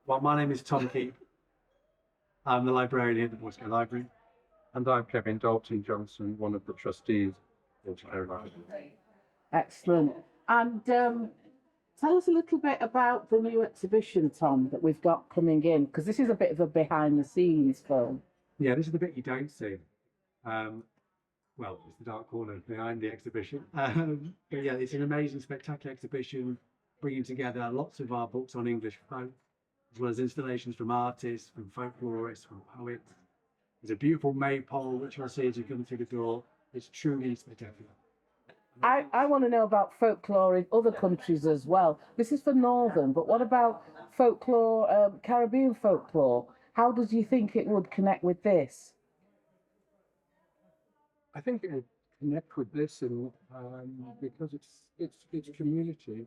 Well, my name is Thom. I'm the librarian here at the Portico Library. And I'm Kevin Dalton-Johnson, one of the trustees of Portico Library. Excellent. And tell us a little bit about the new exhibition, Thom, that we've got coming in, because this is a bit of a behind-the-scenes film. Yeah, this is the bit you don't see. Well, it's the dark corner behind the exhibition. But yeah, it's an amazing, spectacular exhibition, bringing together lots of our books on English folk, as well as installations from artists, from folklorists, from poets. There's a beautiful maypole, which you'll see as you come through the door. It's truly spectacular. I want to know about folklore in other countries as well. This is for Northern, but what about folklore, Caribbean folklore? How does you think it would connect with this? I think it would connect with this, and because it's community,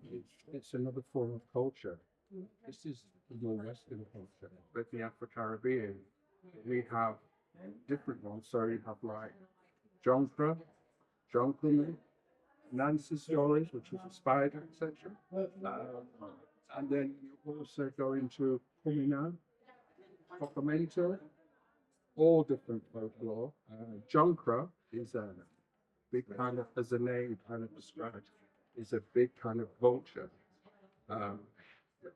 it's another form of culture. This is the more Western culture, but the Afro-Caribbean, we have different ones. So you have like Jonkra, Nancy's stories, which is a spider, etc. And then you also go into Kumina, Kokomento, all different folklore. Jonkra is a big kind of, as the name kind of describes, is a big kind of vulture,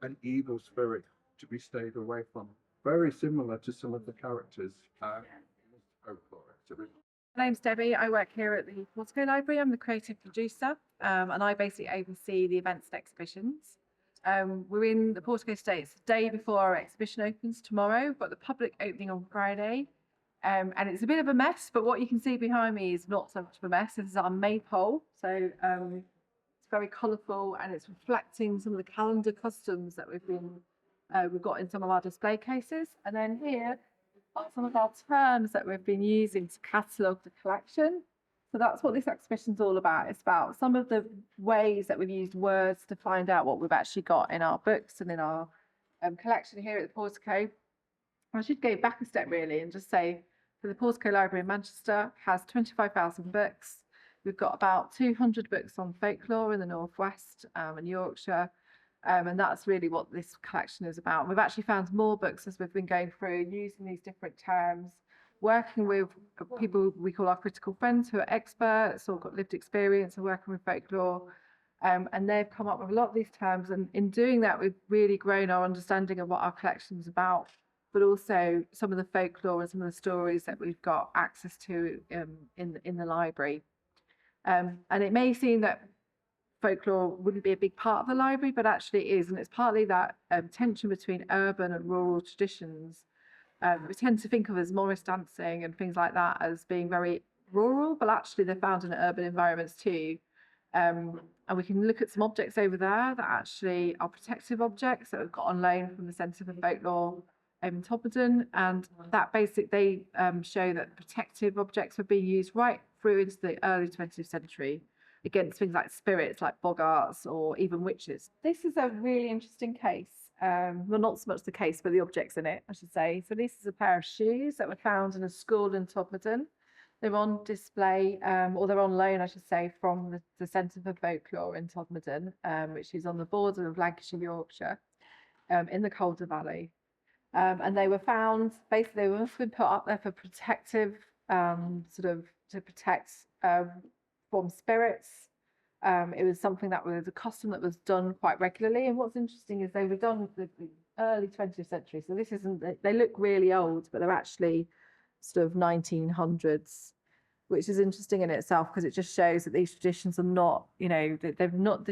an evil spirit to be stayed away from. Very similar to some of the characters in folklore exhibition. My name's Debbie. I work here at the Portico Library. I'm the creative producer, and I basically oversee the events and exhibitions. We're in the Portico Estates the day before our exhibition opens tomorrow. We've got the public opening on Friday, and it's a bit of a mess, but what you can see behind me is not so much of a mess. This is our maypole, so it's very colourful and it's reflecting some of the calendar customs that we've got in some of our display cases. And then here are some of our terms that we've been using to catalogue the collection. So that's what this exhibition's all about. It's about some of the ways that we've used words to find out what we've actually got in our books and in our collection here at the Portico. I should go back a step really and just say that the Portico Library in Manchester has 25,000 books. We've got about 200 books on folklore in the Northwest and Yorkshire. And that's really what this collection is about. We've actually found more books as we've been going through, using these different terms, working with people we call our critical friends who are experts or got lived experience of working with folklore. And they've come up with a lot of these terms. And in doing that, we've really grown our understanding of what our collection is about, but also some of the folklore and some of the stories that we've got access to in the library. And it may seem that folklore wouldn't be a big part of the library, but actually it is, and it's partly that tension between urban and rural traditions. We tend to think of as Morris dancing and things like that as being very rural, but actually they're found in urban environments too. And we can look at some objects over there that actually are protective objects that we've got on loan from the Centre for Folklore in Todmorden, and that they show that protective objects were being used right through into the early 20th century against things like spirits, like boggarts, or even witches. This is a really interesting case. Well, not so much the case, but the objects in it, I should say. So this is a pair of shoes that were found in a school in Todmorden. They're on display, or they're on loan, I should say, from the Centre for Folklore in Todmorden, which is on the border of Lancashire, Yorkshire, in the Calder Valley. And they were found, basically, they were put up there for protective, to protect from spirits. It was something that was a custom that was done quite regularly. And what's interesting is they were done in the early 20th century. So this isn't, they look really old, but they're actually sort of 1900s, which is interesting in itself because it just shows that these traditions are not, they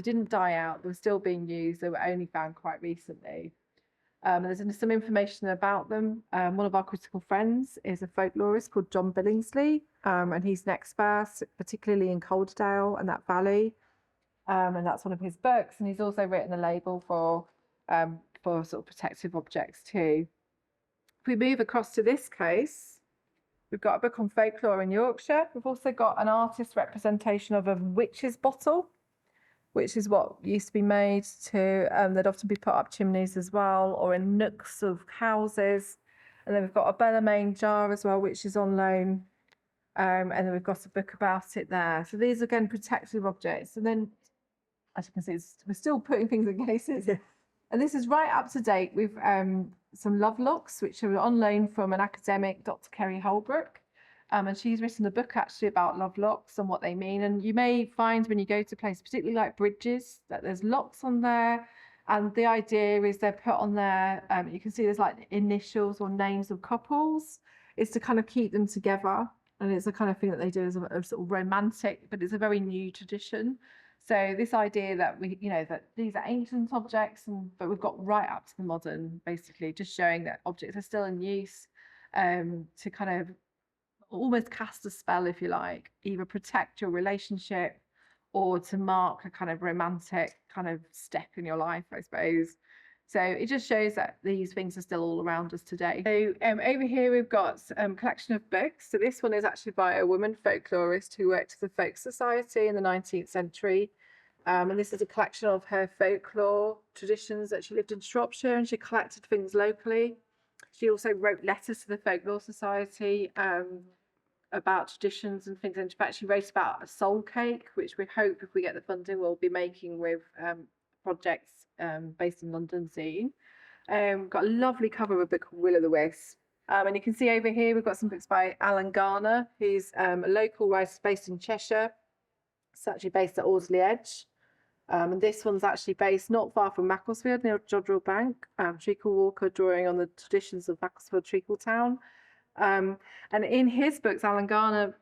didn't die out. They were still being used. They were only found quite recently. There's some information about them. One of our critical friends is a folklorist called John Billingsley, and he's an expert, particularly in Calderdale and that valley. And that's one of his books. And he's also written a label for sort of protective objects too. If we move across to this case, we've got a book on folklore in Yorkshire. We've also got an artist representation of a witch's bottle, which is what used to be made to, they'd often be put up chimneys as well, or in nooks of houses. And then we've got a Bellarmine jar as well, which is on loan. And then we've got a book about it there. So these are, again, protective objects. And then, as you can see, we're still putting things in cases. And this is right up to date with some lovelocks, which are on loan from an academic, Dr. Kerry Holbrook. And she's written a book actually about lovelocks and what they mean. And you may find when you go to places, particularly like bridges, that there's locks on there. And the idea is they're put on there. You can see there's like initials or names of couples. It's to kind of keep them together. And it's the kind of thing that they do as a sort of romantic, but it's a very new tradition. So this idea that that these are ancient objects, but we've got right up to the modern, basically, just showing that objects are still in use to kind of almost cast a spell, if you like, either protect your relationship or to mark a kind of romantic kind of step in your life, I suppose. So it just shows that these things are still all around us today. So over here we've got a collection of books. So this one is actually by a woman folklorist who worked at the Folk Society in the 19th century. And this is a collection of her folklore traditions that she lived in Shropshire, and she collected things locally. She also wrote letters to the Folklore Society about traditions and things. In fact, she wrote about a soul cake, which we hope, if we get the funding, we'll be making with projects based in London soon. Got a lovely cover of a book called Will o' the Wisp. And you can see over here we've got some books by Alan Garner, who's a local writer based in Cheshire. It's actually based at Audley Edge. And this one's actually based not far from Macclesfield, near Jodrell Bank. Treacle Walker, drawing on the traditions of Macclesfield Treacle Town. And in his books, Alan Garner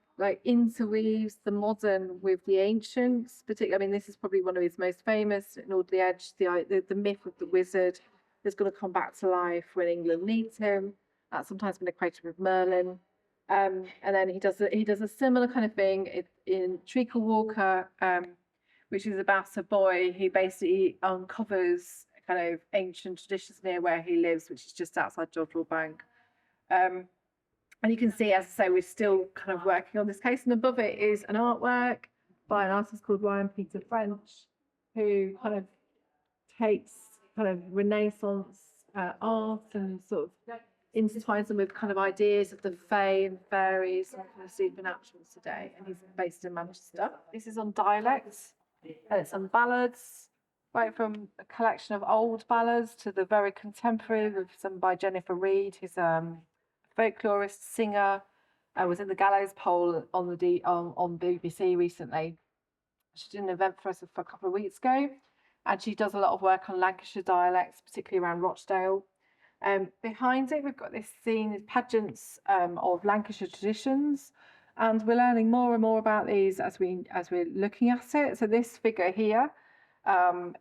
interweaves the modern with the ancients. Particularly, I mean, this is probably one of his most famous in Audley Edge, the myth of the wizard that's going to come back to life when England needs him. That's sometimes been equated with Merlin. And then he does a similar kind of thing in Treacle Walker, which is about a boy who basically uncovers kind of ancient traditions near where he lives, which is just outside Jodrell Bank. And you can see, as I say, we're still kind of working on this case. And above it is an artwork by an artist called Ryan Peter French, who kind of takes kind of Renaissance art and sort of intertwines them with kind of ideas of the fae and fairies and kind of supernaturals today. And he's based in Manchester. This is on dialects, and it's on ballads, right from a collection of old ballads to the very contemporary, with some by Jennifer Reed, who's folklorist, singer, was in the Gallows poll on BBC recently. She did an event for us a couple of weeks ago, and she does a lot of work on Lancashire dialects, particularly around Rochdale. Behind it, we've got this scene, pageants of Lancashire traditions, and we're learning more and more about these as we're looking at it. So this figure here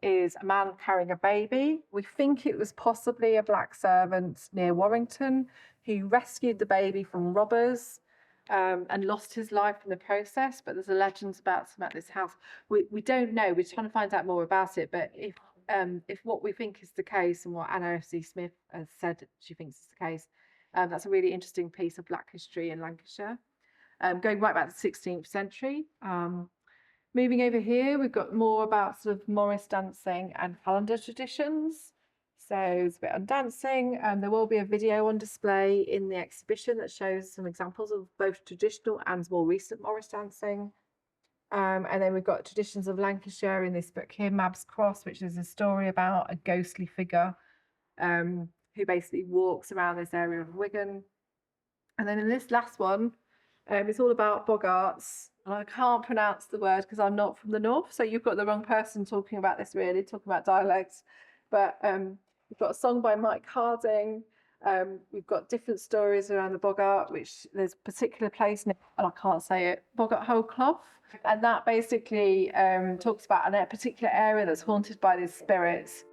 is a man carrying a baby. We think it was possibly a black servant near Warrington who rescued the baby from robbers and lost his life in the process. But there's a legend about him at this house. We don't know. We're trying to find out more about it. But if what we think is the case and what Anna F.C. Smith has said she thinks is the case, that's a really interesting piece of black history in Lancashire, going right back to the 16th century. Moving over here, we've got more about sort of Morris dancing and calendar traditions. So it's a bit on dancing, and there will be a video on display in the exhibition that shows some examples of both traditional and more recent Morris dancing. And then we've got traditions of Lancashire in this book here, Mab's Cross, which is a story about a ghostly figure who basically walks around this area of Wigan. And then in this last one, it's all about boggarts. And I can't pronounce the word because I'm not from the north, so you've got the wrong person talking about this, really, talking about dialects. But we've got a song by Mike Harding. We've got different stories around the boggart, which there's a particular place, and I can't say it, Boggart Hole Clough. And that basically talks about a particular area that's haunted by these spirits.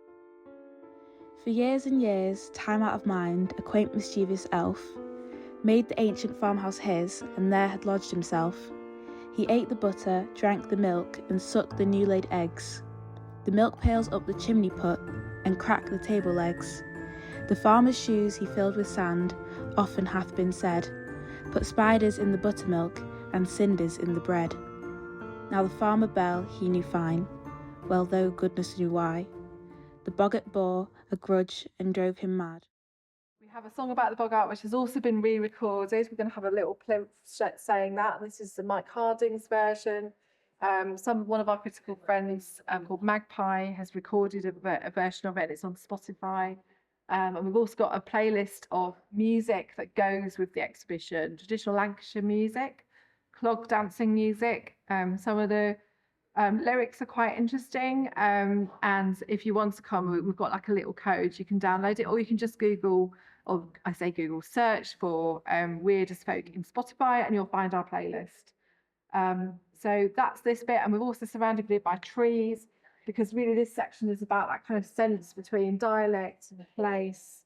For years and years, time out of mind, a quaint mischievous elf made the ancient farmhouse his, and there had lodged himself. He ate the butter, drank the milk, and sucked the new-laid eggs. The milk pails up the chimney put, and cracked the table legs. The farmer's shoes he filled with sand, often hath been said, put spiders in the buttermilk, and cinders in the bread. Now the farmer Bell he knew fine, well though goodness knew why. The boggart bore a grudge and drove him mad. We have a song about the boggart which has also been re-recorded. We're going to have a little plinth saying that. This is the Mike Harding's version. One of our critical friends called Magpie has recorded a version of it. It's on Spotify. And we've also got a playlist of music that goes with the exhibition, traditional Lancashire music, clog dancing music. Some of the lyrics are quite interesting. And if you want to come, we've got like a little code. You can download it, or you can just Google, or I say Google, search for Weird as Folk in Spotify, and you'll find our playlist. So that's this bit, and we've also surrounded it by trees, because really this section is about that kind of sense between dialect and place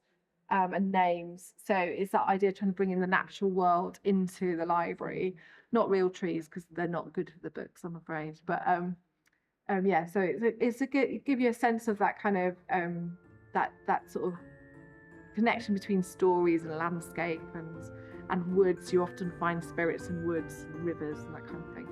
and names. So it's that idea of trying to bring in the natural world into the library, not real trees because they're not good for the books, I'm afraid. But yeah, so it's a good, give you a sense of that kind of that sort of connection between stories and landscape and woods. You often find spirits in woods and rivers and that kind of thing.